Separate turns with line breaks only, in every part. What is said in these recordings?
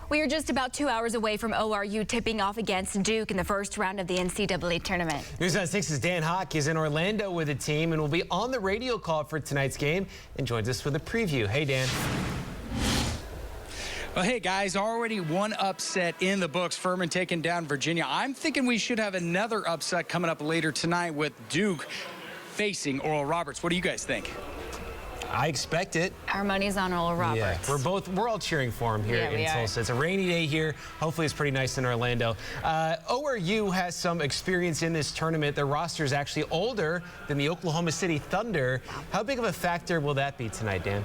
We are just about 2 hours away from ORU tipping off against Duke in the first round of the NCAA Tournament.
News on 6's Dan Hawk is in Orlando with the team and will be on the radio call for tonight's game and joins us with a preview. Hey, Dan.
Well, hey, guys, already one upset in the books. Furman taking down Virginia. I'm thinking we should have another upset coming up later tonight with Duke facing Oral Roberts. What do you guys think?
I expect it.
Our money's on Oral Roberts.
Yeah, we're all cheering for him here in Tulsa. It's a rainy day here. Hopefully it's pretty nice in Orlando. ORU has some experience in this tournament. Their roster is actually older than the Oklahoma City Thunder. How big of a factor will that be tonight, Dan?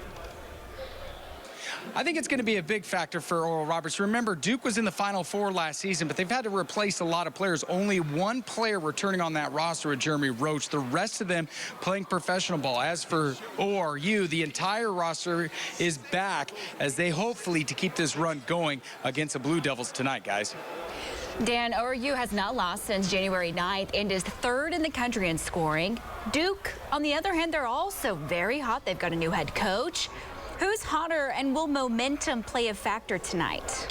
I think it's going to be a big factor for Oral Roberts. Remember, Duke was in the Final Four last season, but they've had to replace a lot of players. Only one player returning on that roster with Jeremy Roach. The rest of them playing professional ball. As for ORU, the entire roster is back as they hopefully to keep this run going against the Blue Devils tonight, guys.
Dan, ORU has not lost since January 9th and is third in the country in scoring. Duke, on the other hand, they're also very hot. They've got a new head coach. Who's hotter, and will momentum play a factor tonight?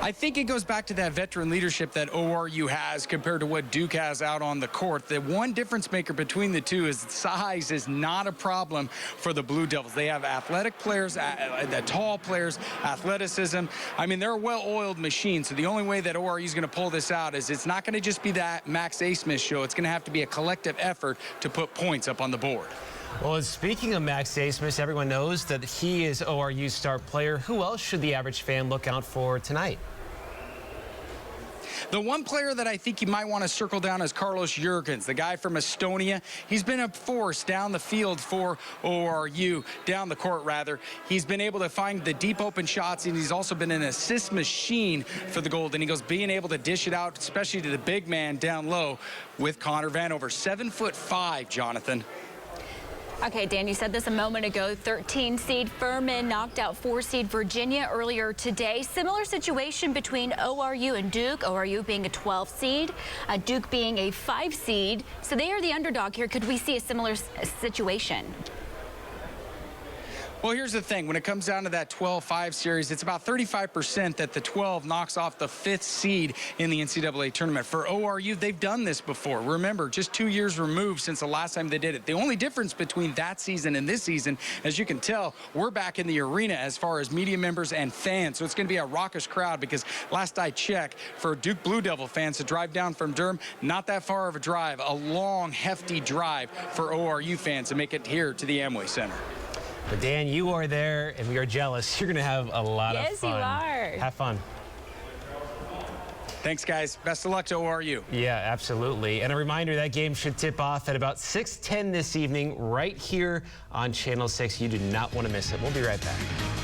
I think it goes back to that veteran leadership that ORU has compared to what Duke has out on the court. The one difference maker between the two is size is not a problem for the Blue Devils. They have athletic players, tall players, athleticism. I mean, they're a well-oiled machine, so the only way that ORU is going to pull this out is it's not going to just be that Max Asmith show. It's going to have to be a collective effort to put points up on the board.
Well, speaking of Max Asmith, everyone knows that he is ORU's star player. Who else should the average fan look out for tonight?
The one player that I think you might want to circle down is Carlos Jurgens, the guy from Estonia. He's been a force down the field for ORU, down the court rather. He's been able to find the deep open shots, and he's also been an assist machine for the Golden Eagles, being able to dish it out, especially to the big man down low with Connor Vanover. 7'5", Jonathan.
Okay, Dan, you said this a moment ago. 13 seed Furman knocked out 4 seed Virginia earlier today. Similar situation between ORU and Duke, ORU being a 12 seed, Duke being a 5 seed. So they are the underdog here. Could we see a similar situation?
Well, here's the thing. When it comes down to that 12-5 series, it's about 35% that the 12 knocks off the 5th seed in the NCAA tournament. For ORU, they've done this before. Remember, just 2 years removed since the last time they did it. The only difference between that season and this season, as you can tell, we're back in the arena as far as media members and fans. So it's going to be a raucous crowd because last I checked, for Duke Blue Devil fans to drive down from Durham, not that far of a drive, a long, hefty drive for ORU fans to make it here to the Amway Center.
But Dan, you are there, and we are jealous. You're going to have a lot of fun.
Yes, you are.
Have fun.
Thanks, guys. Best of luck to ORU.
Yeah, absolutely. And a reminder, that game should tip off at about 6:10 this evening right here on Channel 6. You do not want to miss it. We'll be right back.